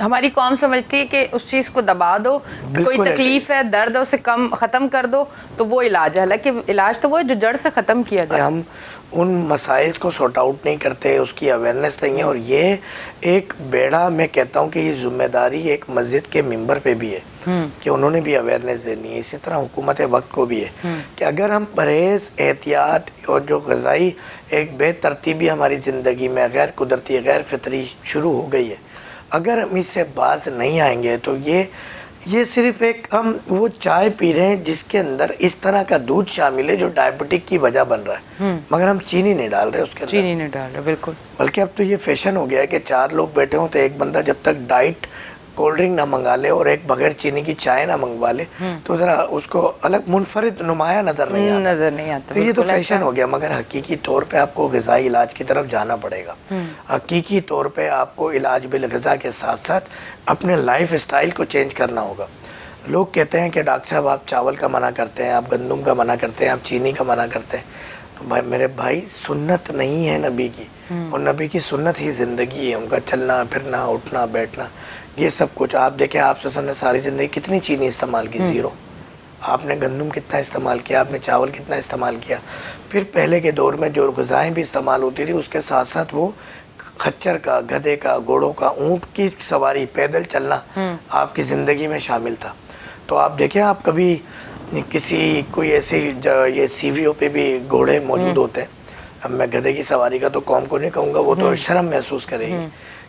ہماری قوم سمجھتی ہے کہ اس چیز کو دبا دو, کوئی تکلیف ہے, درد ہے, اسے ختم کر دو تو وہ علاج ہے, حالانکہ علاج تو وہ ہے جو جڑ سے ختم کیا جائے. ہم ان مسائل کو سارٹ آؤٹ نہیں کرتے, اس کی اویئرنیس نہیں ہے. اور یہ ایک بیڑا, میں کہتا ہوں کہ یہ ذمہ داری ایک مسجد کے ممبر پہ بھی ہے کہ انہوں نے بھی اویئرنیس دینی ہے. اسی طرح حکومت وقت کو بھی ہے کہ اگر ہم پرہیز, احتیاط اور جو غذائی ایک بے ترتیبی ہماری زندگی میں غیر قدرتی, غیر فطری شروع ہو گئی ہے, اگر ہم اس سے باز نہیں آئیں گے تو یہ صرف ایک ہم وہ چائے پی رہے ہیں جس کے اندر اس طرح کا دودھ شامل ہے جو ڈائبٹک کی وجہ بن رہا ہے, مگر ہم چینی نہیں ڈال رہے اس کے اندر. چینی نہیں ڈال رہے, بالکل. بلکہ اب تو یہ فیشن ہو گیا ہے کہ 4 لوگ بیٹھے ہوں تو ایک بندہ جب تک ڈائٹ کولڈ ڈرنک نہ منگا لے اور ایک بغیر چینی کی چائے نہ منگوا لے تو ذرا اس کو الگ منفرد نمایاں نظر نہیں آتا. تو یہ تو فیشن ہو گیا, مگر حقیقی طور پہ آپ کو غذائی علاج کی طرف جانا پڑے گا. حقیقی طور پہ آپ کو علاج بالغذا کے ساتھ ساتھ اپنے لائف اسٹائل کو چینج کرنا ہوگا. لوگ کہتے ہیں کہ ڈاکٹر صاحب آپ چاول کا منع کرتے ہیں, آپ گندم کا منع کرتے ہیں, آپ چینی کا منع کرتے ہیں. تو میرے بھائی, سنت نہیں ہے نبی کی, اور نبی کی سنت ہی زندگی ہے. ان کا چلنا پھرنا, اٹھنا بیٹھنا, یہ سب کچھ. آپ دیکھیں آپ سے نے ساری زندگی کتنی چینی استعمال کی, 0. آپ نے گندم کتنا استعمال کیا, آپ نے چاول کتنا استعمال کیا. پھر پہلے کے دور میں جو غذائیں بھی استعمال ہوتی تھی اس کے ساتھ ساتھ وہ خچر کا, گدھے کا, گھوڑوں کا, اونٹ کی سواری, پیدل چلنا آپ کی زندگی میں شامل تھا. تو آپ دیکھیں, آپ کبھی کسی کوئی ایسی یہ سی وی او پہ بھی گھوڑے موجود ہوتے ہیں. اب میں گدھے کی سواری کا تو قوم کو نہیں کہوں گا, وہ تو شرم محسوس کرے گی,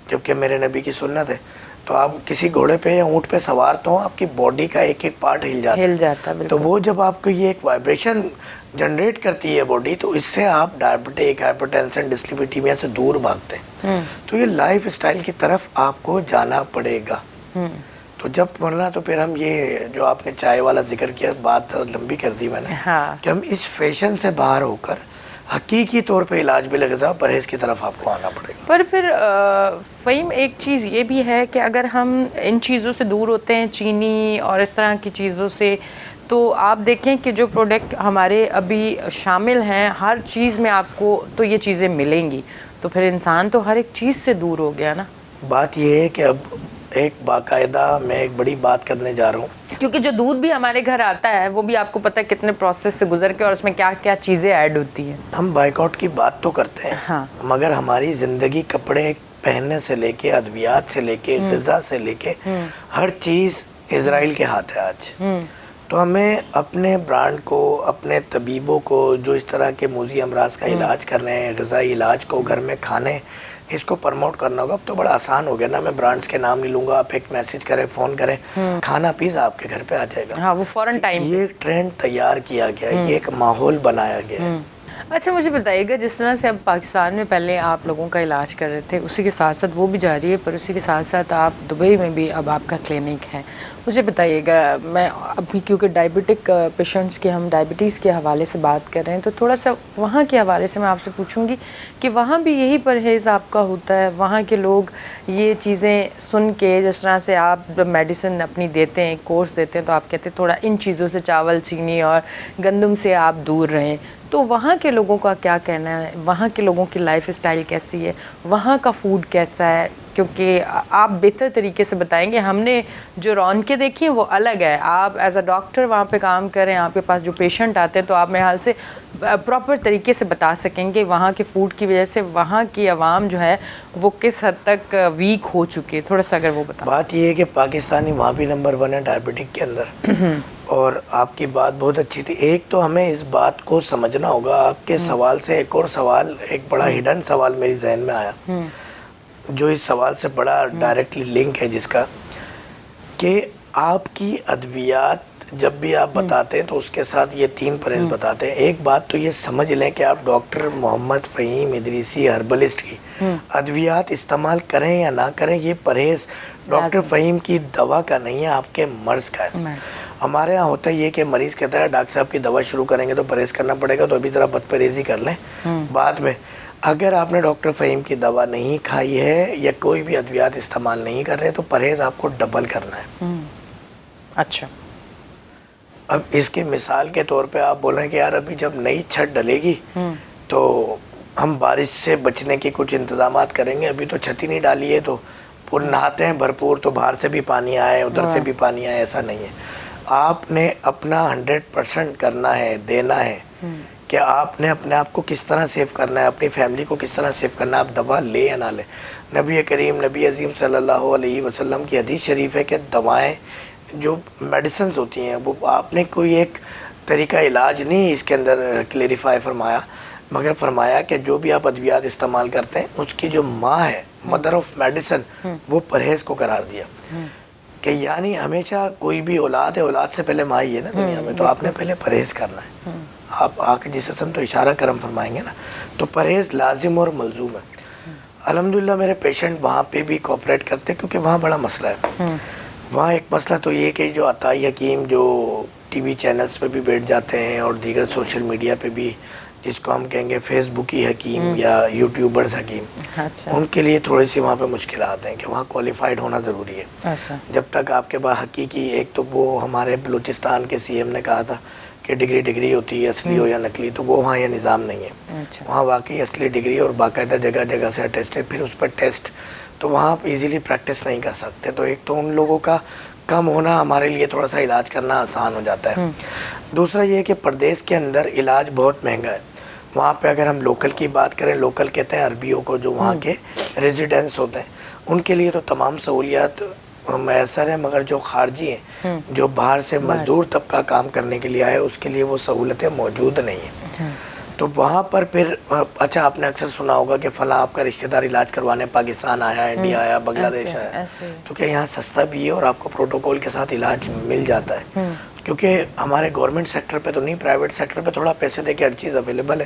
جبکہ میرے نبی کی سنت ہے. تو آپ کسی گھوڑے پہ یا اونٹ پہ سوار تو آپ کی باڈی کا ایک ایک پارٹ ہل جاتا ہے. تو وہ جب آپ کو یہ ایک وائبریشن جنریٹ کرتی ہے باڈی, تو اس سے آپ ڈائبٹک, ہائپر ٹینشن, ڈسلیپیڈیمیا سے دور بھاگتے ہیں. تو یہ لائف اسٹائل کی طرف آپ کو جانا پڑے گا. تو جب ورنہ تو پھر ہم یہ جو آپ نے چائے والا ذکر کیا, بات لمبی کر دی میں نے, کہ ہم اس فیشن سے باہر ہو کر حقیقی طور پہ علاج بالغذا پرہیز کی طرف آپ کو آنا پڑے گا. پر پھر فہیم, ایک چیز یہ بھی ہے کہ اگر ہم ان چیزوں سے دور ہوتے ہیں, چینی اور اس طرح کی چیزوں سے, تو آپ دیکھیں کہ جو پروڈکٹ ہمارے ابھی شامل ہیں ہر چیز میں آپ کو تو یہ چیزیں ملیں گی, تو پھر انسان تو ہر ایک چیز سے دور ہو گیا نا. بات یہ ہے کہ اب ایک باقاعدہ میں ایک بڑی بات کرنے جا رہا ہوں, کیونکہ جو دودھ بھی ہمارے گھر آتا ہے وہ بھی آپ کو پتہ ہے کتنے پروسیس سے گزر کے اور اس میں کیا کیا چیزیں ایڈ ہوتی ہیں. ہم بائیکاٹ کی بات تو کرتے ہیں, مگر ہماری زندگی کپڑے پہننے سے لے کے, ادویات سے لے کے, غذا سے لے کے, ہر چیز اسرائیل کے ہاتھ ہے آج. تو ہمیں اپنے برانڈ کو, اپنے طبیبوں کو جو اس طرح کے موذی امراض کا علاج کر رہے ہیں, غذائی علاج کو گھر میں کھانے, اس کو پرموٹ کرنا ہوگا. اب تو بڑا آسان ہو گیا نا, میں برانڈز کے نام نہیں لوں گا, آپ ایک میسج کریں, فون کریں, کھانا پیزا آپ کے گھر پہ آ جائے گا. وہ فوراً ٹائم. یہ ٹرینڈ تیار کیا گیا, یہ ایک ماحول بنایا گیا ہے. اچھا مجھے بتائیے گا, جس طرح سے اب پاکستان میں پہلے آپ لوگوں کا علاج کر رہے تھے, اسی کے ساتھ ساتھ وہ بھی جاری ہے, پر اسی کے ساتھ ساتھ آپ دبئی میں بھی اب آپ کا کلینک ہے. مجھے بتائیے گا, میں ابھی کیونکہ ڈائبٹک پیشنٹس کے, ہم ڈائبٹیز کے حوالے سے بات کر رہے ہیں, تو تھوڑا سا وہاں کے حوالے سے میں آپ سے پوچھوں گی کہ وہاں بھی یہی پرہیز آپ کا ہوتا ہے؟ وہاں کے لوگ یہ چیزیں سن کے, جس طرح سے آپ میڈیسن اپنی دیتے ہیں, کورس دیتے ہیں, تو آپ کہتے ہیں تھوڑا ان چیزوں سے, چاول, چینی اور گندم سے آپ دور رہیں, تو وہاں کے لوگوں کا کیا کہنا ہے؟ وہاں کے لوگوں کی لائف اسٹائل کیسی ہے؟ وہاں کا فوڈ کیسا ہے؟ کیونکہ آپ بہتر طریقے سے بتائیں گے. ہم نے جو رونقیں دیکھی ہیں وہ الگ ہے. آپ ایز اے ڈاکٹر وہاں پہ کام کریں, آپ کے پاس جو پیشنٹ آتے ہیں, تو آپ میرے حال سے پراپر طریقے سے بتا سکیں گے وہاں کے فوڈ کی وجہ سے وہاں کی عوام جو ہے وہ کس حد تک ویک ہو چکی ہے. تھوڑا سا اگر وہ بتائیں. بات یہ ہے کہ پاکستانی وہاں بھی نمبر 1 ہے ڈائبٹک کے اندر. اور آپ کی بات بہت اچھی تھی. ایک تو ہمیں اس بات کو سمجھنا ہوگا, آپ کے سوال سے ایک اور سوال, ایک بڑا ہڈن سوال میری ذہن میں آیا, جو اس سوال سے بڑا ڈائریکٹلی لنک ہے, جس کا کہ آپ کی ادویات جب بھی آپ بتاتے ہیں تو اس کے ساتھ یہ 3 پرہیز بتاتے ہیں. ایک بات تو یہ سمجھ لیں کہ آپ ڈاکٹر محمد فہیم ادریسی ہربلسٹ کی ادویات استعمال کریں یا نہ کریں, یہ پرہیز ڈاکٹر فہیم کی دوا کا نہیں ہے, آپ کے مرض کا ہے. ہمارے ہاں ہوتا یہ کہ مریض کہتا ہے ڈاکٹر صاحب کی دوا شروع کریں گے تو پرہیز کرنا پڑے گا, تو ابھی ذرا بد پرہیزی کر لیں, بعد میں اگر آپ نے ڈاکٹر فہیم کی دوا نہیں کھائی ہے یا کوئی بھی ادویات استعمال نہیں کر رہے تو پرہیز آپ کو ڈبل کرنا ہے. اچھا, اب اس کی مثال کے طور پہ آپ بول رہے ہیں کہ یار ابھی جب نئی چھت ڈلے گی تو ہم بارش سے بچنے کے کچھ انتظامات کریں گے, ابھی تو چھت ہی نہیں ڈالی ہے تو وہ نہاتے ہیں بھرپور تو باہر سے بھی پانی آئے ادھر سے بھی پانی آئے، ایسا نہیں ہے. آپ نے اپنا 100% کرنا ہے، دینا ہے کہ آپ نے اپنے آپ کو کس طرح سیو کرنا ہے، اپنی فیملی کو کس طرح سیو کرنا ہے. آپ دوا لے یا نہ لیں، نبی کریم نبی عظیم صلی اللہ علیہ وسلم کی حدیث شریف ہے کہ دوائیں جو میڈیسنز ہوتی ہیں وہ آپ نے کوئی ایک طریقہ علاج نہیں اس کے اندر کلیریفائی فرمایا، مگر فرمایا کہ جو بھی آپ ادویات استعمال کرتے ہیں اس کی جو ماں ہے، مدر آف میڈیسن، وہ پرہیز کو قرار دیا. کہ یعنی ہمیشہ کوئی بھی اولاد ہے، اولاد سے پہلے ماں ہی ہے نا دنیا میں، تو آپ نے پہلے پرہیز کرنا ہے. آپ آ کے جس قسم تو اشارہ کرم فرمائیں گے نا، تو پرہیز لازم اور ملزوم ہے. الحمدللہ میرے پیشنٹ وہاں پہ بھی کوپریٹ کرتے ہیں کیونکہ وہاں بڑا مسئلہ ہے. وہاں ایک مسئلہ تو یہ کہ جو عطائی حکیم جو ٹی وی چینلز پہ بھی بیٹھ جاتے ہیں اور دیگر سوشل میڈیا پہ بھی، جس کو ہم کہیں گے فیس بکی حکیم یا یوٹیوبرز حکیم، ان کے لیے تھوڑی سی وہاں پہ مشکلات ہیں کہ وہاں کوالیفائڈ ہونا ضروری ہے. جب تک آپ کے پاس حقیقی، ایک تو وہ ہمارے بلوچستان کے سی ایم نے کہا تھا کہ ڈگری ہوتی ہے اصلی ہو یا نقلی، تو وہ وہاں یہ نظام نہیں ہے. وہاں واقعی اصلی ڈگری اور باقاعدہ جگہ جگہ سے اٹیسٹڈ، پھر اس پر ٹیسٹ، تو وہاں آپ ایزیلی پریکٹس نہیں کر سکتے. تو ایک تو ان لوگوں کا کم ہونا ہمارے لیے تھوڑا سا علاج کرنا آسان ہو جاتا ہے. دوسرا یہ کہ پردیس کے اندر علاج بہت مہنگا ہے. وہاں پہ اگر ہم لوکل کی بات کریں، لوکل کہتے ہیں عربیوں کو جو وہاں کے ریزیڈنس ہوتے ہیں، ان کے لیے تو تمام سہولیات میسر ہیں، مگر جو خارجی ہیں، جو باہر سے مزدور طبقہ کام کرنے کے لیے آئے، اس کے لیے وہ سہولتیں موجود نہیں ہیں. تو وہاں پر پھر اچھا آپ نے اکثر سنا ہوگا کہ فلاں آپ کا رشتہ دار علاج کروانے پاکستان آیا، انڈیا آیا، بنگلہ دیش آیا، تو کہ یہاں سستا بھی ہے اور آپ کو پروٹوکول کے ساتھ علاج مل جاتا ہے. کیونکہ ہمارے گورنمنٹ سیکٹر پہ تو نہیں، پرائیویٹ سیکٹر پہ تھوڑا پیسے دے کے ہر چیز اویلیبل ہے.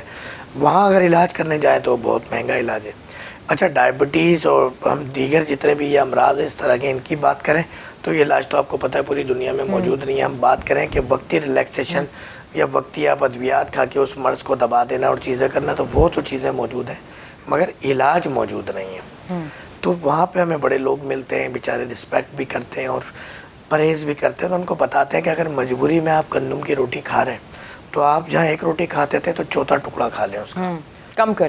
وہاں اگر علاج کرنے جائیں تو بہت مہنگا علاج ہے. اچھا ڈائبٹیز اور ہم دیگر جتنے بھی یہ امراض اس طرح کے ان کی بات کریں تو یہ علاج تو آپ کو پتہ ہے پوری دنیا میں موجود نہیں ہے. ہم بات کریں کہ وقتی ریلیکسیشن یا وقتی آپ ادویات کھا کے اس مرض کو دبا دینا اور چیزیں کرنا، تو وہ تو چیزیں موجود ہیں مگر علاج موجود نہیں ہے. تو وہاں پہ ہمیں بڑے لوگ ملتے ہیں، بیچارے رسپیکٹ بھی کرتے ہیں اور پرہیز بھی کرتے ہیں. تو ان کو بتاتے ہیں کہ اگر مجبوری میں آپ گندم کی روٹی کھا رہے ہیں تو آپ جہاں ایک روٹی کھاتے تھے تو چوتھا ٹکڑا کھا لیں، اس کا کم کر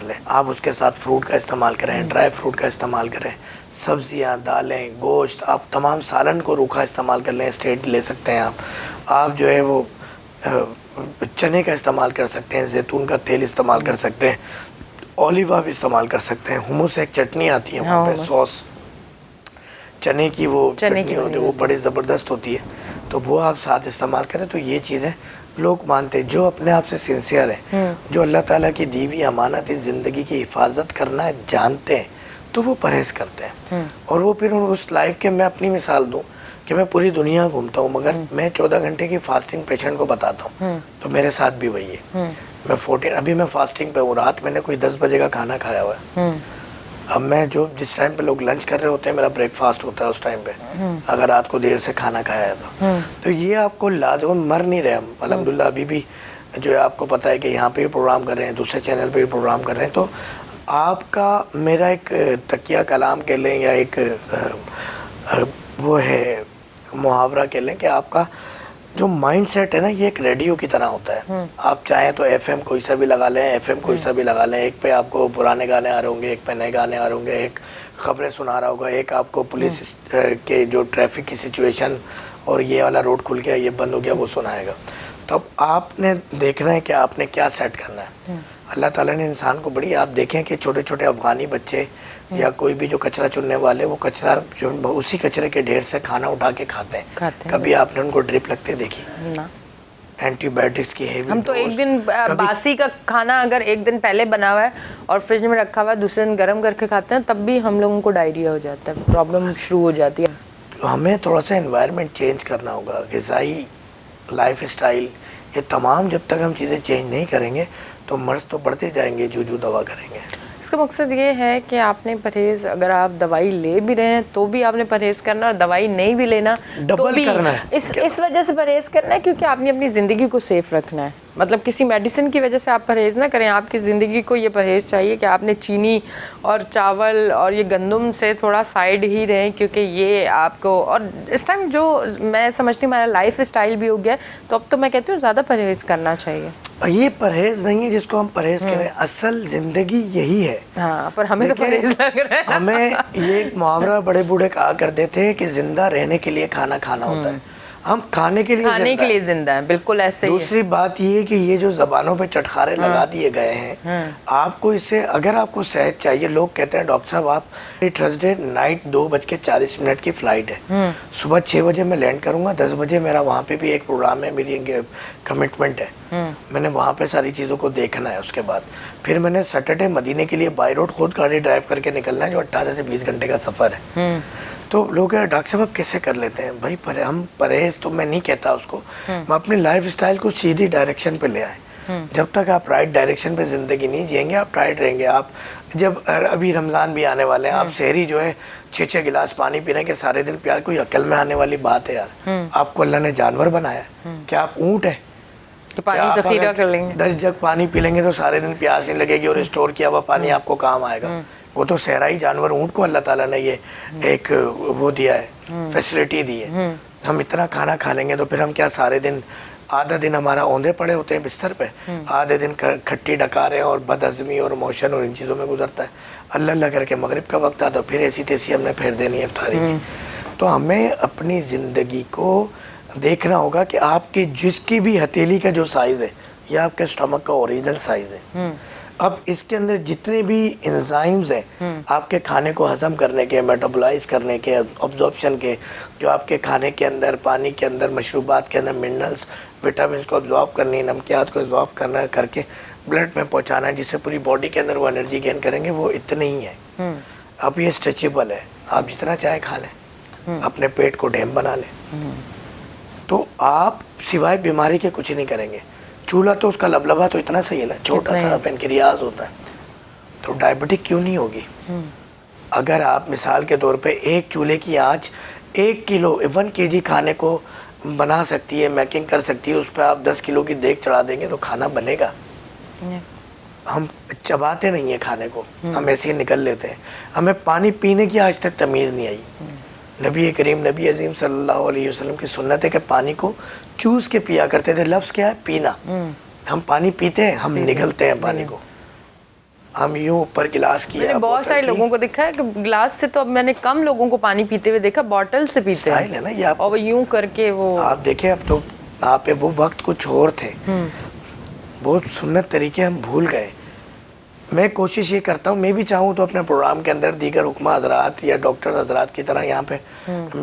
لیں. آپ اس کے ساتھ فروٹ کا استعمال کریں، ڈرائی فروٹ کا استعمال کریں، سبزیاں، دالیں، گوشت، آپ تمام سالن کو روکھا استعمال کر لیں. اسٹیٹ لے سکتے ہیں آپ جو ہے وہ چنے کا استعمال کر سکتے ہیں، زیتون کا تیل استعمال کر سکتے ہیں، اولیو آپ استعمال کر سکتے ہیں. ہموس ایک چٹنی آتی ہے وہاں پہ، سوس چنے کی وہ چٹنی ہوتی ہے، وہ بڑی زبردست ہوتی ہے، تو وہ آپ ساتھ استعمال کریں. تو یہ چیزیں لوگ مانتے ہیں جو اپنے آپ سے سنسیئر ہیں، جو اللہ تعالیٰ کی دی ہوئی امانت ہے زندگی کی حفاظت کرنا ہے جانتے ہیں، تو وہ پرہیز کرتے ہیں. اور وہ پھر اس لائف کے، میں اپنی مثال دوں کہ میں پوری دنیا گھومتا ہوں مگر میں 14 گھنٹے کی فاسٹنگ پیشنٹ کو بتاتا ہوں، تو میرے ساتھ بھی وہی ہے. میں 14 ابھی میں فاسٹنگ پہ ہوں، رات میں نے کوئی 10 بجے کا کھانا کھایا ہوا ہے. اب میں جس ٹائم پہ لوگ لنچ کر رہے ہوتے ہیں میرا بریک فاسٹ ہوتا ہے اس ٹائم پہ، اگر رات کو دیر سے کھانا کھایا ہے تو یہ آپ کو لازم مر نہیں رہے ہم الحمدللہ. ابھی بھی جو ہے آپ کو پتہ ہے کہ یہاں پہ بھی پروگرام کر رہے ہیں، دوسرے چینل پہ بھی پروگرام کر رہے ہیں. تو آپ کا میرا ایک تکیہ کلام کہہ لیں یا ایک وہ ہے محاورہ کہہ لیں کہ آپ کا جو مائنڈ سیٹ ہے نا، یہ ایک ریڈیو کی طرح ہوتا ہے. آپ چاہیں تو ایف ایم کوئی سا بھی لگا لیں، ایف ایم کوئی سا بھی لگا لیں. ایک پہ آپ کو پرانے گانے آ رہے ہوں گے، ایک پہ نئے گانے آ رہے ہوں گے، ایک خبریں سنا رہا ہوگا، ایک آپ کو پولیس کے جو ٹریفک کی سچویشن اور یہ والا روڈ کھل گیا، یہ بند ہو گیا، وہ سنائے گا. تو اب آپ نے دیکھنا ہے کہ آپ نے کیا سیٹ کرنا ہے. اللہ تعالیٰ نے انسان کو بڑی، آپ دیکھیں کہ چھوٹے چھوٹے افغانی بچے یا کوئی بھی جو کچرا چننے والے، وہ کچرا جو اسی کچرے کے ڈھیر سے کھانا اٹھا کے کھاتے ہیں. کبھی آپ نے ان کو ڈرپ لگتے دیکھی؟ اینٹی بایوٹکس کی ہیوی ہم تو ایک دن باسی کا کھانا اگر ایک دن پہلے بنا ہوا ہے اور فریج میں رکھا ہوا ہے، دوسرے دن گرم کر کے کھاتے ہیں، تب بھی ہم لوگوں کو ڈائریا ہو جاتا ہے، پرابلم شروع ہو جاتی ہے. ہمیں تھوڑا سا انوائرمنٹ چینج کرنا ہوگا، غذائی لائف اسٹائل، یہ تمام جب تک ہم چیزیں چینج نہیں کریں گے تو مرض تو بڑھتے جائیں گے جو دوا کریں گے. اس کا مقصد یہ ہے کہ آپ نے پرہیز، اگر آپ دوائی لے بھی رہے ہیں تو بھی آپ نے پرہیز کرنا، اور دوائی نہیں بھی لینا تو بھی کرنا ہے. اس وجہ سے پرہیز کرنا ہے کیونکہ آپ نے اپنی زندگی کو سیف رکھنا ہے. مطلب کسی میڈیسن کی وجہ سے آپ پرہیز نہ کریں, آپ کی زندگی کو یہ پرہیز چاہیے کہ آپ نے چینی اور چاول اور یہ گندم سے تھوڑا سائڈ ہی رہیں, کیونکہ یہ آپ کو, اور اس ٹائم جو میں سمجھتی ہوں ہمارا لائف اسٹائل بھی ہو گیا, تو اب تو میں کہتی ہوں زیادہ پرہیز کرنا چاہیے. یہ پرہیز نہیں ہے جس کو ہم پرہیز کریں, اصل زندگی یہی ہے. ہاں, پر ہمیں تو پرہیز لگ رہا ہے. ہمیں یہ ایک محاورہ بڑے بوڑھے کہا کرتے تھے کہ زندہ رہنے کے لیے کھانا کھانا ہوتا ہے, ہم کھانے کے لیے زندہ ہیں, بالکل ایسے ہی. دوسری بات یہ کہ یہ جو زبانوں پہ چٹخارے لگا دیے گئے ہیں, آپ کو اس سے اگر آپ کو صحت چاہیے, لوگ کہتے ہیں ڈاکٹر صاحب آپ تھرسڈے نائٹ 2:40 کی فلائٹ ہے, صبح 6 بجے میں لینڈ کروں گا, 10 بجے میرا وہاں پہ بھی ایک پروگرام ہے, میری کمٹمنٹ ہے, میں نے وہاں پہ ساری چیزوں کو دیکھنا ہے. اس کے بعد پھر میں نے سیٹرڈے مدینے کے لیے بائی روڈ خود گاڑی ڈرائیو کر کے نکلنا ہے, جو 18 سے 20 گھنٹے کا سفر ہے. تو لوگ ڈاکٹر صاحب آپ کیسے کر لیتے ہیں بھائی؟ ہم پرہیز تو میں نہیں کہتا اس کو, میں اپنی لائف اسٹائل کو سیدھی ڈائریکشن پہ لے آئیں. جب تک آپ رائٹ ڈائریکشن پہ زندگی نہیں جئیں گے, آپ رائٹ رہیں گے. آپ جب ابھی رمضان بھی آنے والے ہیں, آپ سحری جو ہے 6 گلاس پانی پی رہے ہیں کہ سارے دن پیاس, کوئی عقل میں آنے والی بات ہے یار؟ آپ کو اللہ نے جانور بنایا ہے, کیا آپ اونٹ ہیں؟ پانی ذخیرہ کر لیں گے, 10 جگ پانی پی لیں گے تو سارے دن پیاس نہیں لگے گی, اور اسٹور کیا ہوا پانی آپ کو کام آئے گا؟ وہ تو صحرائی جانور, اونٹ کو اللہ تعالیٰ نے یہ ایک وہ دیا ہے, فیسلٹی دی ہے. ہم اتنا کھانا کھا لیں گے تو پھر ہم کیا سارے دن, آدھا دن ہمارا اوندھے پڑے ہوتے ہیں بستر پہ, آدھے دن کھٹی ڈکاریں اور بد ہضمی اور موشن اور ان چیزوں میں گزرتا ہے. اللہ اللہ کر کے مغرب کا وقت آتا, پھر ایسی تیسی ہم نے پھیر دینی ہے افطاری کی. تو ہمیں اپنی زندگی کو دیکھنا ہوگا کہ آپ کی جس کی بھی ہتھیلی کا جو سائز ہے, یہ آپ کے سٹمک کا اوریجنل سائز ہے. اب اس کے اندر جتنے بھی انزائمز ہیں آپ کے کھانے کو ہضم کرنے کے, میٹابولائز کرنے کے, ابزارپشن کے, جو آپ کے کھانے کے اندر, پانی کے اندر, مشروبات کے اندر منرلز, وٹامنس کو ابزارب کرنی, نمکیات کو ابزارب کرنا, کر کے بلڈ میں پہنچانا ہے, جس سے پوری باڈی کے اندر وہ انرجی گین کریں گے, وہ اتنے ہی ہے. اب یہ اسٹریچیبل ہے, آپ جتنا چاہے کھا لیں, اپنے پیٹ کو ڈیم بنا لیں, تو آپ سوائے بیماری کے کچھ نہیں کریں گے. چولہا تو اس کا لبلبا تو اتنا صحیح ہے نا, چھوٹا سا پینکریاز ہوتا ہے, تو ڈائبٹک کیوں نہیں ہوگی؟ اگر آپ مثال کے طور پہ ایک چولہے کی آنچ 1 کلو 1 kg کھانے کو بنا سکتی ہے, میکنگ کر سکتی ہے, اس پہ آپ 10 کلو کی دیگ چڑھا دیں گے تو کھانا بنے گا. ہم چباتے نہیں ہیں کھانے کو, ہم ایسے ہی نکل لیتے ہیں. ہمیں پانی پینے کی آج تک تمیز نہیں آئی. نبی کریم, نبی عظیم صلی اللہ علیہ وسلم کی سنت ہے کہ پانی کو چوس کے پیا کرتے تھے. لفظ کیا ہے؟ پینا. ہم پانی پیتے ہیں, ہم نگلتے ہیں پانی کو, ہم یوں اوپر گلاس کیا. میں نے بہت سارے لوگوں کو دیکھا ہے کہ گلاس سے, تو اب میں نے کم لوگوں کو پانی پیتے ہوئے دیکھا, بوٹل سے پیتے ہیں. ہے نا یہ, اور وہ یوں کر کے وہ آپ دیکھیں, اب تو آپ وہ وقت کچھ اور تھے, بہت سنت طریقے ہم بھول گئے. میں کوشش یہ کرتا ہوں, میں بھی چاہوں تو اپنے پروگرام کے اندر دیگر حکمہ حضرات یا ڈاکٹر حضرات کی طرح یہاں پہ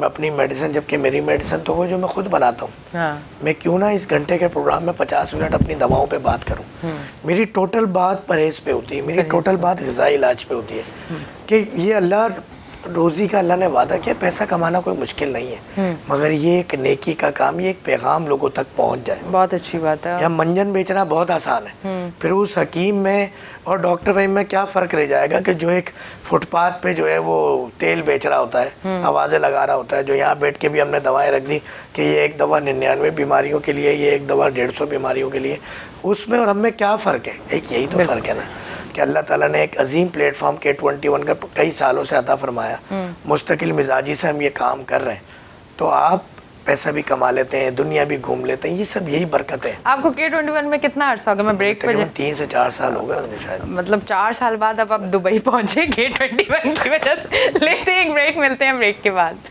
اپنی میڈیسن, جبکہ میری میڈیسن تو وہ جو میں خود بناتا ہوں, میں کیوں نہ اس گھنٹے کے پروگرام میں 50 منٹ اپنی دواؤں پہ بات کروں. میری ٹوٹل بات پرہیز پہ ہوتی ہے, میری ٹوٹل بات غذائی علاج پہ ہوتی ہے, کہ یہ اللہ روزی کا اللہ نے وعدہ کیا, پیسہ کمانا کوئی مشکل نہیں ہے, مگر یہ ایک نیکی کا کام, یہ ایک پیغام لوگوں تک پہنچ جائے. بہت اچھی بات ہے. یا منجن بیچنا بہت آسان ہے, پھر اس حکیم میں اور ڈاکٹر بھائی میں کیا فرق رہ جائے گا کہ جو ایک فٹ پاتھ پہ جو ہے وہ تیل بیچ رہا ہوتا ہے, آوازیں لگا رہا ہوتا ہے, جو یہاں بیٹھ کے بھی ہم نے دوائیں رکھ دی کہ یہ ایک دوا 99 بیماریوں کے لیے, یہ ایک دوا 150 بیماریوں کے لیے. اس میں اور ہم میں کیا فرق ہے؟ ایک یہی تو فرق ہے نا, کہ اللہ تعالیٰ نے ایک عظیم پلیٹ فارم K21 کا کئی سالوں سے عطا فرمایا, مستقل مزاجی سے ہم یہ کام کر رہے ہیں, تو آپ پیسہ بھی کما لیتے ہیں, دنیا بھی گھوم لیتے ہیں, یہ سب یہی برکت ہے. آپ کو K21 میں کتنا عرصہ ہوگا؟ میں بریک پہ 3 سے 4 سال ہو گئے مجھے شاید. مطلب 4 سال بعد اب آپ دبئی پہنچے K21 کی وجہ سے. لیتے ہیں ایک بریک, ملتے ہیں بریک کے بعد.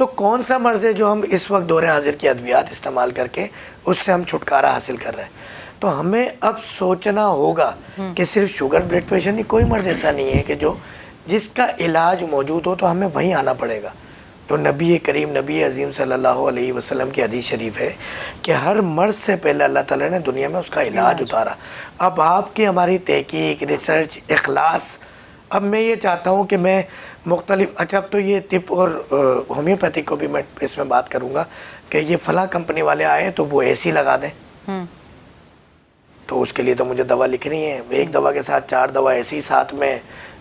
تو کون سا مرض ہے جو ہم اس وقت دور حاضر کی ادویات استعمال کر کے اس سے ہم چھٹکارا حاصل کر رہے ہیں. تو ہمیں اب سوچنا ہوگا کہ صرف شوگر بلڈ پریشر نہیں, کوئی مرض ایسا نہیں ہے کہ جس کا علاج موجود ہو تو ہمیں وہیں آنا پڑے گا. تو نبی کریم نبی عظیم صلی اللہ علیہ وسلم کی حدیث شریف ہے کہ ہر مرض سے پہلے اللہ تعالیٰ نے دنیا میں اس کا علاج اتارا. اب آپ کی ہماری تحقیق, ریسرچ, اخلاص, اب میں یہ چاہتا ہوں کہ میں مختلف, اچھا اب تو یہ طب اور ہومیوپیتھک کو بھی میں اس میں بات کروں گا کہ یہ فلاں کمپنی والے آئے تو وہ AC لگا دیں, تو اس کے لیے تو مجھے دوا لکھنی ہے, ایک دوا کے ساتھ 4 دوا ایسی ساتھ میں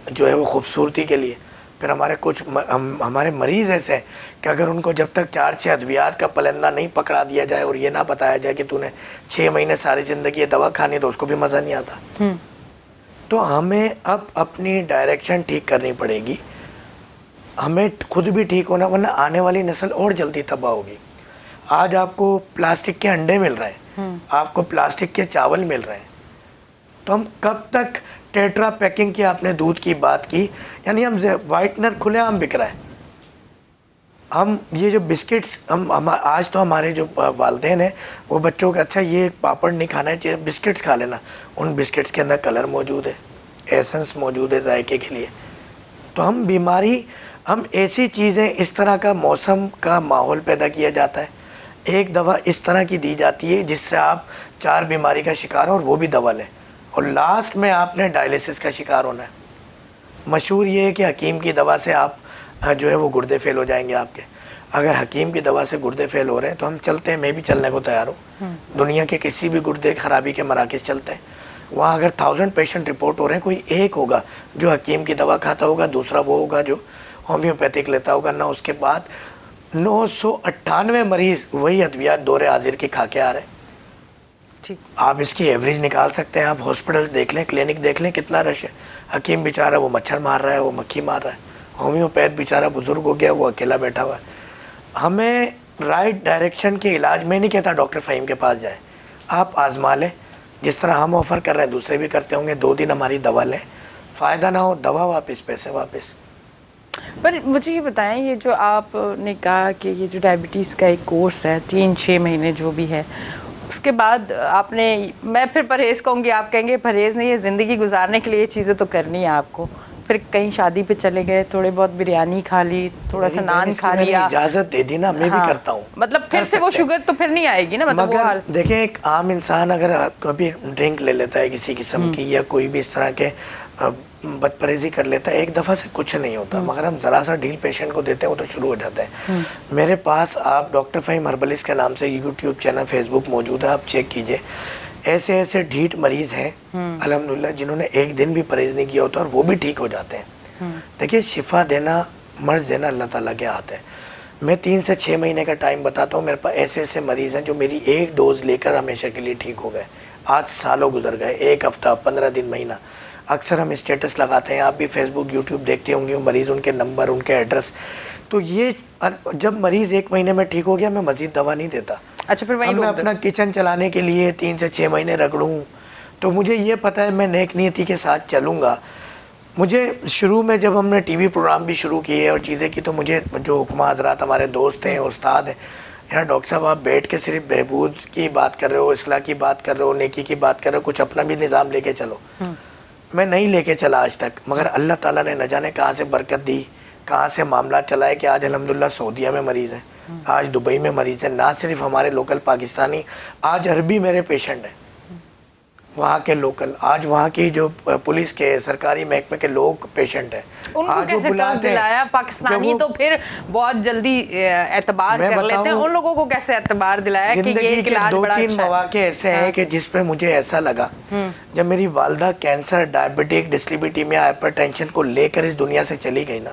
جو ہے وہ خوبصورتی کے لیے. پھر ہمارے مریض ایسے ہیں کہ اگر ان کو جب تک 4-6 ادویات کا پلندہ نہیں پکڑا دیا جائے اور یہ نہ بتایا جائے کہ تو نے 6 مہینے ساری زندگی یہ دوا کھانی ہے, تو اس کو بھی مزہ نہیں آتا. تو ہمیں اب اپنی ڈائریکشن ٹھیک کرنی پڑے گی, ہمیں خود بھی ٹھیک ہونا, ورنہ آنے والی نسل اور جلدی تباہ ہوگی. آج آپ کو پلاسٹک کے انڈے مل رہے ہیں, آپ کو پلاسٹک کے چاول مل رہے ہیں, تو ہم کب تک ٹیٹرا پیکنگ کی, آپ نے دودھ کی بات کی, یعنی ہم وائٹنر کھلے عام بک رہا ہے. ہم یہ جو بسکٹس آج تو ہمارے جو والدین ہیں وہ بچوں کا اچھا یہ پاپڑ نہیں کھانا ہے, بسکٹس کھا لینا, ان بسکٹس کے اندر کلر موجود ہے, ایسنس موجود ہے ذائقے کے لیے. تو ہم ایسی چیزیں, اس طرح کا موسم کا ماحول پیدا کیا جاتا ہے, ایک دوا اس طرح کی دی جاتی ہے جس سے آپ 4 بیماری کا شکار ہو اور وہ بھی دوا لیں, اور لاسٹ میں آپ نے ڈائلیسس کا شکار ہونا ہے. مشہور یہ ہے کہ حکیم کی دوا سے آپ جو ہے وہ گردے فیل ہو جائیں گے آپ کے. اگر حکیم کی دوا سے گردے فیل ہو رہے ہیں تو ہم چلتے ہیں, میں بھی چلنے کو تیار ہوں. دنیا کے کسی بھی گردے خرابی کے مراکز چلتے ہیں, وہاں اگر 1000 پیشنٹ رپورٹ ہو رہے ہیں, کوئی ایک ہوگا جو حکیم کی دوا کھاتا ہوگا, دوسرا وہ ہوگا جو ہومیوپیتھک لیتا ہوگا. نہ اس کے بعد 998 مریض وہی ادویات دور حاضر کی کھا کے آ رہے ہیں. آپ اس کی ایوریج نکال سکتے ہیں, آپ ہاسپٹلس دیکھ لیں, کلینک دیکھ لیں, کتنا رش ہے. حکیم بیچارہ وہ مچھر مار رہا ہے, وہ مکھی مار رہا ہے. ہومیوپیتھ بیچارہ بزرگ ہو گیا, وہ اکیلا بیٹھا ہوا ہے. ہمیں رائٹ ڈائریکشن کے علاج, میں نہیں کہتا ڈاکٹر فہیم کے پاس جائیں, آپ آزما لیں, جس طرح ہم آفر کر رہے ہیں دوسرے بھی کرتے ہوں گے. 2 دن ہماری دوا لیں, فائدہ نہ ہو دوا واپس, پیسے واپس. پر مجھے یہ بتائیں, یہ جو آپ نے کہا کہ یہ جو ڈائبٹیز کا ایک کورس ہے 3-6 مہینے جو بھی ہے, اس کے بعد آپ نے, میں پھر پرہیز کہوں گی, آپ کہیں گے پرہیز نہیں ہے, زندگی گزارنے کے لیے یہ چیزیں تو کرنی ہے آپ کو. پھر کہیں شادی پہ چلے گئے, تھوڑے بہت بریانی کھا لی, تھوڑا سا نان کھا لیا, اجازت دے دی نا, میں بھی کرتا ہوں. مطلب پھر سے وہ شوگر تو پھر نہیں آئے گی نا, مطلب وہ حال. دیکھیں ایک عام انسان اگر کبھی ڈرنک لے لیتا ہے کسی قسم کی, یا کوئی بھی اس طرح کے بد پرہیزی کر لیتا ہے, ایک دفعہ سے کچھ نہیں ہوتا, مگر ہم ذرا سا ڈھیل پیشنٹ کو دیتے ہیں وہ تو شروع ہو جاتا ہے. میرے پاس آپ ڈاکٹر فہیم ہربلسٹ کے نام سے یوٹیوب چینل, فیس بک موجود ہے, آپ چیک کیجئے. ایسے ڈھیٹ مریض ہیں الحمدللہ جنہوں نے ایک دن بھی پرہیز نہیں کیا ہوتا اور وہ بھی ٹھیک ہو جاتے ہیں. دیکھیے شفا دینا, مرض دینا اللہ تعالیٰ کے ہاتھ ہے. میں 3 سے 6 مہینے کا ٹائم بتاتا ہوں, میرے پاس ایسے مریض ہیں جو میری ایک ڈوز لے کر ہمیشہ کے لیے ٹھیک ہو گئے. آج سالوں گزر گئے, 1 ہفتہ, 15 دن, مہینہ. اکثر ہم اسٹیٹس لگاتے ہیں, آپ بھی فیس بک یوٹیوب دیکھتے ہوں گے, مریض, ان کے نمبر, ان کے ایڈریس. تو یہ جب مریض 1 مہینے میں ٹھیک ہو گیا, میں مزید دوا نہیں دیتا. اچھا, پھر میں اپنا کچن چلانے کے لیے 3 سے 6 مہینے رگڑوں, تو مجھے یہ پتہ ہے میں نیک نیتی کے ساتھ چلوں گا. مجھے شروع میں جب ہم نے ٹی وی پروگرام بھی شروع کیے اور چیزیں کی, تو مجھے جو حکماء حضرات ہمارے دوست ہیں, استاد ہیں, یار ڈاکٹر صاحب آپ بیٹھ کے صرف بہبود کی بات کر رہے ہو, اصلاح کی بات کر رہے ہو, نیکی کی بات کر رہے ہو, کچھ اپنا بھی نظام لے کے چلو. میں نہیں لے کے چلا آج تک, مگر اللہ تعالیٰ نے نہ جانے کہاں سے برکت دی, کہاں سے معاملات چلائے کہ آج الحمدللہ سعودیہ میں مریض ہیں, آج دبئی میں مریض ہیں. نہ صرف ہمارے لوکل پاکستانی, آج عربی میرے پیشنٹ ہیں, وہاں کے لوکل, آج وہاں کی جو پولیس کے سرکاری محکمے کے لوگ پیشنٹ ہیں. ان کو کیسے ٹرسٹ دلایا؟ پاکستانی تو پھر بہت جلدی اعتبار کر لیتے ہیں, ان لوگوں کو کیسے اعتبار دلایا کہ یہ علاج بڑا اچھا ہے؟ 2-3 مواقع ایسے ہیں کہ جس پہ مجھے ایسا لگا, جب میری والدہ کینسر, ڈائبٹک, ڈسلیپیڈیمیا, ہائپر ٹینشن کو لے کر اس دنیا سے چلی گئی نا,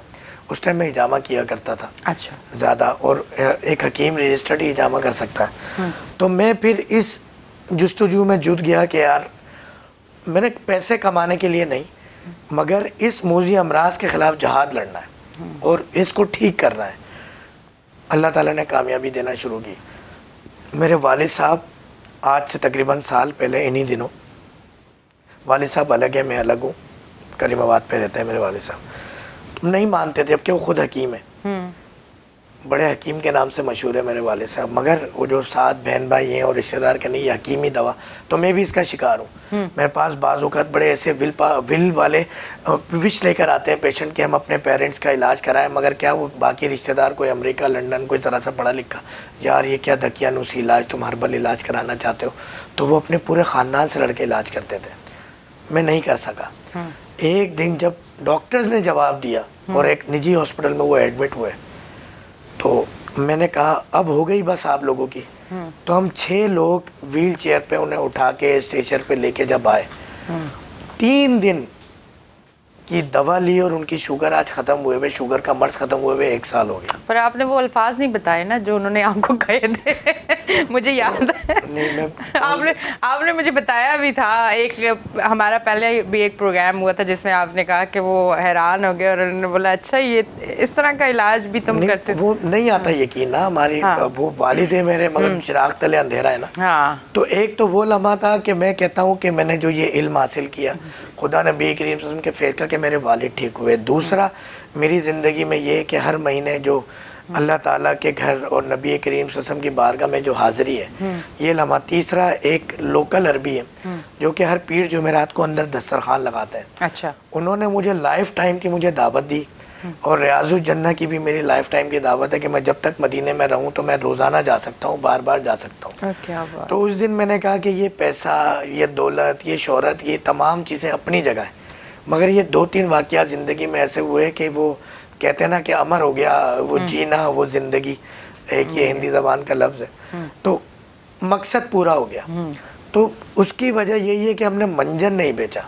اس ٹائم میں ہجامہ کیا کرتا تھا. اچھا, زیادہ, اور ایک حکیم رجسٹرڈ ہی ہجامہ کر سکتا ہے. تو میں پھر اس جستجو میں جت گیا کہ یار میں نے پیسے کمانے کے لیے نہیں, مگر اس موذی امراض کے خلاف جہاد لڑنا ہے اور اس کو ٹھیک کرنا ہے. اللہ تعالیٰ نے کامیابی دینا شروع کی. میرے والد صاحب آج سے تقریباً سال پہلے انہی دنوں, والد صاحب الگ ہیں, میں الگ ہوں, کریم آباد پہ رہتے ہیں میرے والد صاحب. نہیں مانتے تھے اب کہ وہ خود حکیم ہیں, بڑے حکیم کے نام سے مشہور ہے میرے والد صاحب، مگر وہ جو 7 بہن بھائی ہیں اور رشتہ دار کے نہیں یہ حکیمی دوا، تو میں بھی اس کا شکار ہوں. میرے پاس بعض اوقات بڑے ایسے ول والے وش لے کر آتے ہیں پیشنٹ کے ہم اپنے پیرنٹس کا علاج کرائیں، مگر کیا وہ باقی رشتہ دار کوئی امریکہ لنڈن کوئی ذرا سا پڑھا لکھا، یار یہ کیا دکیانوسی علاج تم ہربل علاج کرانا چاہتے ہو، تو وہ اپنے پورے خاندان سے لڑ کے علاج کرتے تھے. میں نہیں کر سکا. ایک دن جب ڈاکٹرز نے جواب دیا اور ایک نجی ہاسپٹل میں وہ ایڈمٹ ہوئے، تو میں نے کہا اب ہو گئی بس آپ لوگوں کی. تو ہم 6 لوگ ویل چیئر پہ انہیں اٹھا کے اسٹیشن پہ لے کے جب آئے، 3 دن کی دوا لی اور ان کی شوگر آج ختم ہوئے ہوئے، شوگر کا مرض ختم ہوئے ہوئے 1 سال ہو گیا. پر آپ نے وہ الفاظ نہیں بتائے نا جو انہوں نے آپ کو کہے تھے. مجھے یاد ہے آپ نے مجھے بتایا بھی تھا. ایک ہمارا پہلے بھی ایک پروگرام ہوا تھا جس میں آپ نے کہا کہ وہ حیران ہو گئے اور انہوں نے بولا اچھا یہ اس طرح کا علاج بھی تم کرتے. وہ نہیں آتا یقین نا، ہماری وہ والد ہے میرے مگر چراغ تلے اندھیرا ہے نا. تو ایک تو وہ لمحہ تھا کہ میں کہتا ہوں کہ میں نے جو یہ علم حاصل کیا خدا نبی کریم صلی اللہ علیہ وسلم کے فیض کا کہ میرے والد ٹھیک ہوئے. دوسرا میری زندگی میں یہ کہ ہر مہینے جو اللہ تعالیٰ کے گھر اور نبی کریم صلی اللہ علیہ وسلم کی بارگاہ میں جو حاضری ہے یہ لمحہ. تیسرا ایک لوکل عربی ہے جو کہ ہر پیر جمعرات کو اندر دسترخوان لگاتے ہیں. اچھا. انہوں نے مجھے لائف ٹائم کی مجھے دعوت دی اور ریاض الجنہ کی بھی میری لائف ٹائم کی دعوت ہے کہ میں جب تک مدینے میں رہوں تو میں روزانہ جا سکتا ہوں، بار بار جا سکتا ہوں. تو اس دن میں نے کہا کہ یہ پیسہ، یہ دولت، یہ شہرت، یہ تمام چیزیں اپنی جگہ ہیں، مگر یہ 2-3 واقعات زندگی میں ایسے ہوئے کہ وہ کہتے ہیں نا کہ امر ہو گیا وہ جینا وہ زندگی، ایک یہ ہندی زبان کا لفظ ہے، تو مقصد پورا ہو گیا. تو اس کی وجہ یہی ہے کہ ہم نے منجن نہیں بیچا،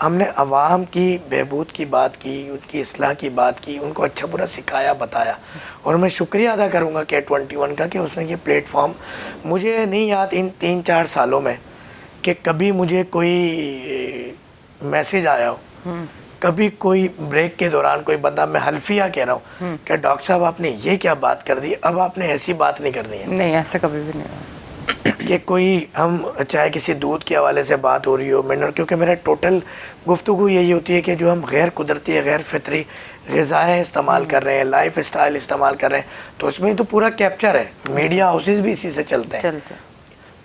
ہم نے عوام کی بہبود کی بات کی، ان کی اصلاح کی بات کی، ان کو اچھا برا سکھایا بتایا. اور میں شکریہ ادا کروں گا K21 کا کہ اس نے یہ پلیٹ فارم، مجھے نہیں یاد ان 3-4 سالوں میں کہ کبھی مجھے کوئی میسیج آیا ہو، کبھی کوئی بریک کے دوران کوئی بندہ، میں حلفیہ کہہ رہا ہوں کہ ڈاکٹر صاحب آپ نے یہ کیا بات کر دی، اب آپ نے ایسی بات نہیں کرنی ہے. نہیں ایسا کبھی بھی نہیں ہوا کہ کوئی ہم چاہے کسی دودھ کے حوالے سے بات ہو رہی ہو منرل، کیونکہ میرا ٹوٹل گفتگو یہی ہوتی ہے کہ جو ہم غیر قدرتی غیر فطری غذائیں استعمال کر رہے ہیں، لائف اسٹائل استعمال کر رہے ہیں، تو اس میں تو پورا کیپچر ہے. میڈیا ہاؤسز بھی اسی سے چلتے ہیں.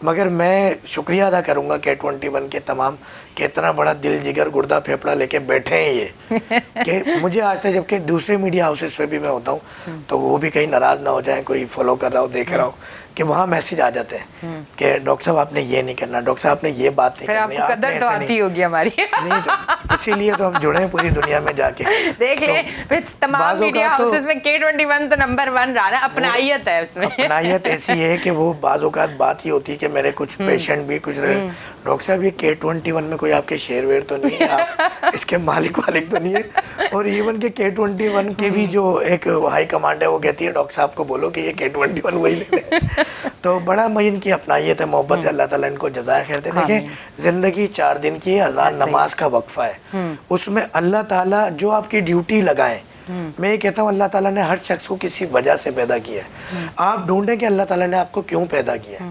مگر میں شکریہ ادا کروں گا K21 کے تمام کہ اتنا بڑا دل جگر گردہ پھیپڑا لے کے بیٹھے ہیں یہ کہ مجھے آج تک، جبکہ دوسرے میڈیا ہاؤسز پہ بھی میں ہوتا ہوں تو وہ بھی کہیں ناراض نہ ہو جائیں، کوئی فالو کر رہا ہو دیکھ رہا ہو، کہ وہاں میسیج آ جاتے ہیں کہ ڈاکٹر صاحب آپ نے یہ نہیں کرنا، ڈاکٹر صاحب آپ نے یہ بات نہیں کرنی. آپ کو قدر تو آتی ہوگی ہماری. نہیں تو اسی لیے تو ہم جڑے ہیں پوری دنیا میں جا کے. دیکھ لیں پھر تمام میڈیا ہاؤسز میں K21 تو نمبر 1 رہا نا. اپنائیت ہے اس میں. اپنائیت ایسی ہے کہ وہ بعض اوقات بات یہ ہوتی ہے کہ میرے کچھ پیشنٹ بھی کچھ ڈاکٹر صاحب یہ K21 میں کوئی آپ کے شیئر ویئر تو نہیں ہے، آپ اس کے مالک تو نہیں ہے. اور ایون کہ K21 کے بھی جو ایک ہائی کمانڈ ہے وہ کہتی ہے ڈاکٹر صاحب کو بولو کہ یہ K21 وہی لے لیں. تو بڑا مہین کی اپنائیت ہے، محبت ہے. اللہ تعالیٰ ان کو جزائے خیر دے. دیکھیں زندگی 4 دن کی اذان نماز کا وقفہ ہے، اس میں اللہ تعالیٰ جو آپ کی ڈیوٹی لگائیں، میں یہ کہتا ہوں اللہ تعالیٰ نے ہر شخص کو کسی وجہ سے پیدا کیا ہے. آپ ڈھونڈیں کہ اللہ تعالیٰ نے آپ کو کیوں پیدا کیا ہے.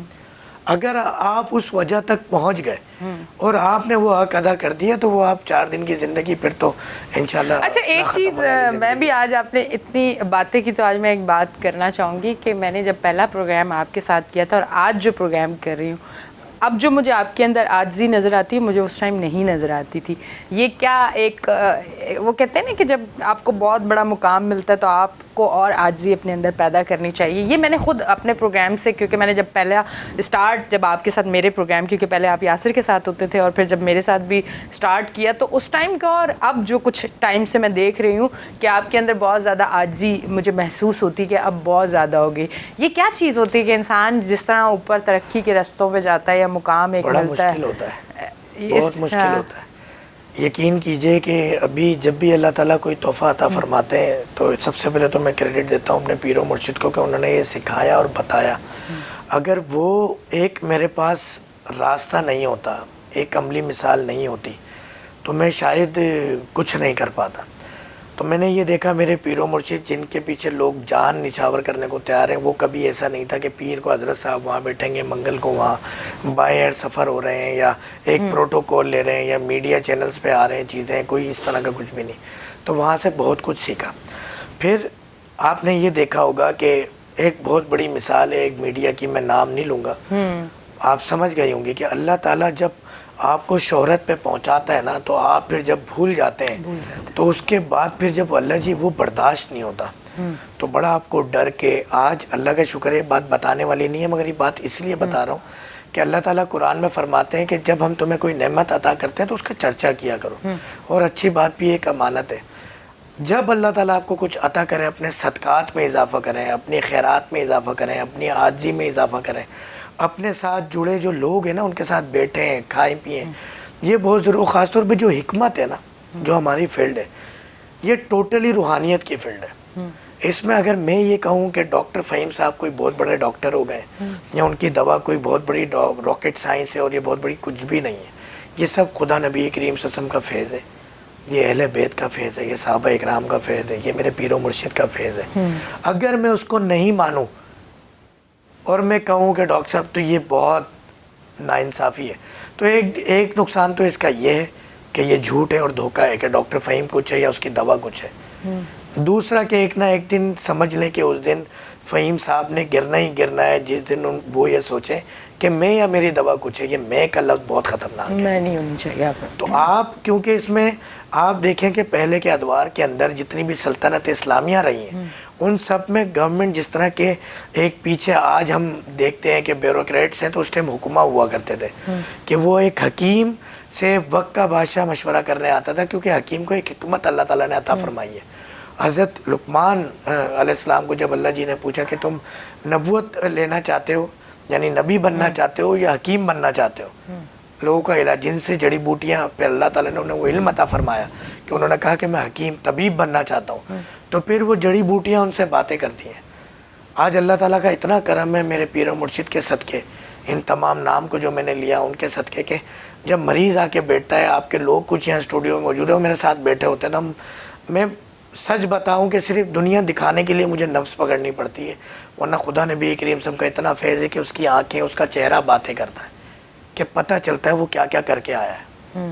اگر آپ اس وجہ تک پہنچ گئے اور آپ نے وہ حق ادا کر دیا تو وہ آپ 4 دن کی زندگی پھر تو انشاءاللہ. اچھا ایک چیز میں بھی آج آپ نے اتنی باتیں کی تو آج میں ایک بات کرنا چاہوں گی کہ میں نے جب پہلا پروگرام آپ کے ساتھ کیا تھا اور آج جو پروگرام کر رہی ہوں، اب جو مجھے آپ کے اندر عاجزی نظر آتی ہے مجھے اس ٹائم نہیں نظر آتی تھی. یہ کیا ایک وہ کہتے ہیں نا کہ جب آپ کو بہت بڑا مقام ملتا ہے تو آپ کو اور عاجزی اپنے اندر پیدا کرنی چاہیے. یہ میں نے خود اپنے پروگرام سے، کیونکہ میں نے جب پہلا اسٹارٹ جب آپ کے ساتھ میرے پروگرام، کیونکہ پہلے آپ یاسر کے ساتھ ہوتے تھے اور پھر جب میرے ساتھ بھی اسٹارٹ کیا تو اس ٹائم کا اور اب جو کچھ ٹائم سے میں دیکھ رہی ہوں کہ آپ کے اندر بہت زیادہ عاجزی مجھے محسوس ہوتی کہ اب بہت زیادہ ہو گئی. یہ کیا چیز ہوتی ہے کہ انسان جس طرح اوپر ترقی کے رستوں پہ جاتا ہے یا مقام ایک ملتا ہے، بہت مشکل ہوتا ہے. یقین کیجئے کہ ابھی جب بھی اللہ تعالیٰ کوئی تحفہ عطا فرماتے ہیں تو سب سے پہلے تو میں کریڈٹ دیتا ہوں اپنے پیر و مرشد کو کہ انہوں نے یہ سکھایا اور بتایا. اگر وہ ایک میرے پاس راستہ نہیں ہوتا، ایک عملی مثال نہیں ہوتی تو میں شاید کچھ نہیں کر پاتا. تو میں نے یہ دیکھا میرے پیر و مرشد جن کے پیچھے لوگ جان نچھاور کرنے کو تیار ہیں، وہ کبھی ایسا نہیں تھا کہ پیر کو حضرت صاحب وہاں بیٹھیں گے، منگل کو وہاں بائی ایئر سفر ہو رہے ہیں یا ایک پروٹوکول لے رہے ہیں یا میڈیا چینلز پہ آ رہے ہیں چیزیں، کوئی اس طرح کا کچھ بھی نہیں. تو وہاں سے بہت کچھ سیکھا. پھر آپ نے یہ دیکھا ہوگا کہ ایک بہت بڑی مثال ہے ایک میڈیا کی، میں نام نہیں لوں گا، آپ سمجھ گئی ہوں گی کہ اللہ تعالیٰ جب آپ کو شہرت پہ پہنچاتا ہے نا تو آپ پھر جب بھول جاتے ہیں تو اس کے بعد پھر جب اللہ جی وہ برداشت نہیں ہوتا، تو بڑا آپ کو ڈر کے، آج اللہ کا شکر ہے بات بتانے والی نہیں ہے مگر یہ بات اس لیے بتا رہا ہوں کہ اللہ تعالیٰ قرآن میں فرماتے ہیں کہ جب ہم تمہیں کوئی نعمت عطا کرتے ہیں تو اس کا چرچا کیا کرو، اور اچھی بات بھی ایک امانت ہے۔ جب اللہ تعالیٰ آپ کو کچھ عطا کرے اپنے صدقات میں اضافہ کریں، اپنی خیرات میں اضافہ کریں، اپنی عاجزی میں اضافہ کریں، اپنے ساتھ جڑے جو لوگ ہیں نا ان کے ساتھ بیٹھیں، کھائیں پئیں، یہ بہت ضرور، خاص طور پہ جو حکمت ہے نا، جو ہماری فیلڈ ہے یہ ٹوٹلی روحانیت کی فیلڈ ہے۔ اس میں اگر میں یہ کہوں کہ ڈاکٹر فہیم صاحب کوئی بہت بڑے ڈاکٹر ہو گئے یا ان کی دوا کوئی بہت بڑی راکٹ سائنس ہے اور یہ بہت بڑی کچھ بھی نہیں ہے، یہ سب خدا نبی کریم صلی اللہ علیہ وسلم کا فیض ہے، یہ اہل بیت کا فیض ہے، یہ صحابہ اکرام کا فیض ہے، یہ میرے پیر و مرشد کا فیض ہے۔ اگر میں اس کو نہیں مانوں اور میں کہوں کہ ڈاکٹر صاحب تو یہ بہت ناانصافی ہے، تو ایک نقصان تو اس کا یہ ہے کہ یہ جھوٹ ہے اور دھوکہ ہے کہ ڈاکٹر فہیم کچھ ہے یا اس کی دوا کچھ ہے۔ دوسرا کہ ایک نہ ایک دن سمجھ لیں کہ اس دن فہیم صاحب نے گرنا ہی گرنا ہے، جس دن وہ یہ سوچیں کہ میں یا میری دوا کچھ ہے۔ یہ میں کا لفظ بہت خطرناک ہے، میں نہیں ہونی چاہیے آپ تو آپ کیونکہ اس میں آپ دیکھیں کہ پہلے کے ادوار کے اندر جتنی بھی سلطنت اسلامیہ رہی ہیں ان سب میں گورنمنٹ جس طرح کے ایک پیچھے آج ہم دیکھتے ہیں کہ بیوروکریٹس ہیں، تو اس ٹائم حکومہ ہوا کرتے تھے کہ وہ ایک حکیم سے وقت کا بادشاہ مشورہ کرنے آتا تھا، کیونکہ حکیم کو ایک حکمت اللہ تعالیٰ نے عطا فرمائی ہے۔ حضرت لقمان علیہ السلام کو جب اللہ جی نے پوچھا کہ تم نبوت لینا چاہتے ہو یعنی نبی بننا چاہتے ہو یا حکیم بننا چاہتے ہو، لوگوں کا علاج جن سے جڑی بوٹیاں پہ اللہ تعالیٰ نے انہیں وہ علم عطا فرمایا کہ انہوں نے کہا کہ میں حکیم طبیب بننا چاہتا ہوں، تو پھر وہ جڑی بوٹیاں ان سے باتیں کرتی ہیں۔ آج اللہ تعالیٰ کا اتنا کرم ہے میرے پیر و مرشد کے صدقے، ان تمام نام کو جو میں نے لیا ان کے صدقے کہ جب مریض آ کے بیٹھتا ہے، آپ کے لوگ کچھ یہاں اسٹوڈیو میں موجود ہیں میرے ساتھ بیٹھے ہوتے ہیں نا، میں سچ بتاؤں کہ صرف دنیا دکھانے کے لیے مجھے نفس پکڑنی پڑتی ہے، ورنہ خدا نبی کریم صلی اللہ علیہ وسلم کا اتنا فیض ہے کہ اس کی آنکھیں، اس کا چہرہ باتیں کرتا ہے کہ پتہ چلتا ہے وہ کیا کیا کر کے آیا ہے۔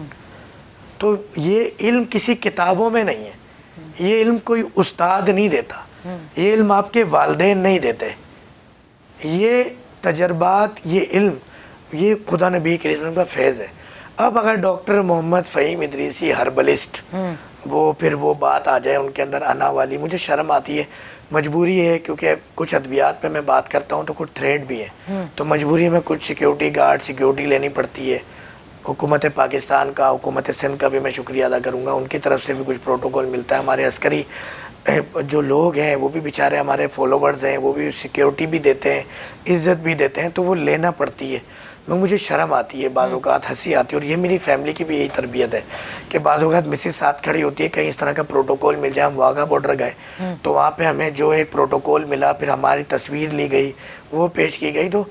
تو یہ علم کسی کتابوں میں نہیں ہے، یہ علم کوئی استاد نہیں دیتا، یہ علم آپ کے والدین نہیں دیتے، یہ تجربات، یہ علم، یہ خدا نبی کریم صلی اللہ علیہ وسلم کا فیض ہے۔ اب اگر ڈاکٹر محمد فہیم ادریسی ہربلسٹ، وہ پھر وہ بات آ جائے ان کے اندر انا والی، مجھے شرم آتی ہے، مجبوری ہے، کیونکہ کچھ ادویات پہ میں بات کرتا ہوں تو کچھ تھریڈ بھی ہے، تو مجبوری میں کچھ سیکیورٹی گارڈ سیکیورٹی لینی پڑتی ہے۔ حکومت پاکستان کا، حکومت سندھ کا بھی میں شکریہ ادا کروں گا، ان کی طرف سے بھی کچھ پروٹوکول ملتا ہے۔ ہمارے عسکری جو لوگ ہیں وہ بھی بیچارے ہمارے فالوورز ہیں، وہ بھی سیکیورٹی بھی دیتے ہیں، عزت بھی دیتے ہیں، تو وہ لینا پڑتی ہے۔ مجھے شرم آتی ہے، بعض اوقات ہنسی آتی ہے، اور یہ میری فیملی کی بھی یہی تربیت ہے کہ بعض اوقات مسز ساتھ کھڑی ہوتی ہے، کہیں اس طرح کا پروٹوکول مل جائے، ہم واگا بارڈر گئے تو وہاں پہ ہمیں جو ایک پروٹوکول ملا، پھر ہماری تصویر لی گئی، وہ پیش کی گئی، تو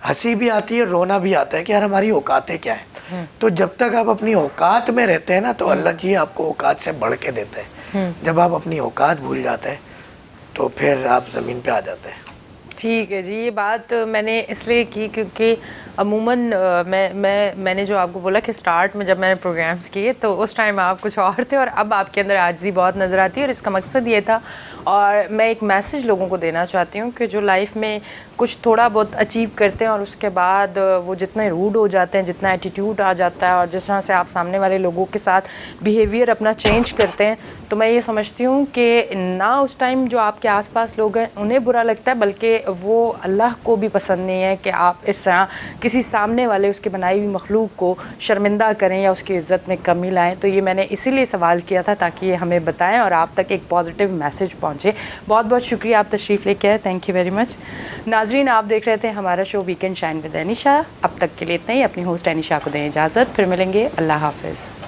ہنسی بھی آتی ہے، رونا بھی آتا ہے کہ یار ہماری اوقاتیں کیا ہیں۔ تو جب تک آپ اپنی اوقات میں رہتے ہیں نا تو اللہ جی آپ کو اوقات سے بڑھ کے دیتے ہیں، جب آپ اپنی اوقات بھول جاتے ہیں تو پھر آپ زمین پہ آ جاتے ہیں۔ ٹھیک ہے جی، یہ بات میں نے اس لیے کی کیونکہ عموماً میں نے جو آپ کو بولا کہ سٹارٹ میں جب میں نے پروگرامز کیے تو اس ٹائم آپ کچھ اور تھے، اور اب آپ کے اندر عاجزی بہت نظر آتی ہے، اور اس کا مقصد یہ تھا، اور میں ایک میسیج لوگوں کو دینا چاہتی ہوں کہ جو لائف میں کچھ تھوڑا بہت اچیو کرتے ہیں اور اس کے بعد وہ جتنے روڈ ہو جاتے ہیں، جتنا ایٹیٹیوڈ آ جاتا ہے، اور جس طرح سے آپ سامنے والے لوگوں کے ساتھ بیہیویئر اپنا چینج کرتے ہیں، تو میں یہ سمجھتی ہوں کہ نہ اس ٹائم جو آپ کے آس پاس لوگ ہیں انہیں برا لگتا ہے، بلکہ وہ اللہ کو بھی پسند نہیں ہے کہ آپ اس طرح کسی سامنے والے اس کے بنائی ہوئی مخلوق کو شرمندہ کریں یا اس کی عزت میں کمی لائیں۔ تو یہ میں نے اسی لیے سوال کیا تھا تاکہ یہ ہمیں بتائیں اور آپ تک ایک پازیٹیو میسیج پہنچے۔ بہت بہت شکریہ آپ تشریف لے کے آئے، تھینک یو ویری مچ۔ ناظرین، آپ دیکھ رہے تھے ہمارا شو ویکینڈ شائن ود انیشا۔ اب تک کے لیے اتنا ہی، اپنی ہوسٹ انیشا کو دیں اجازت، پھر ملیں گے، اللہ حافظ۔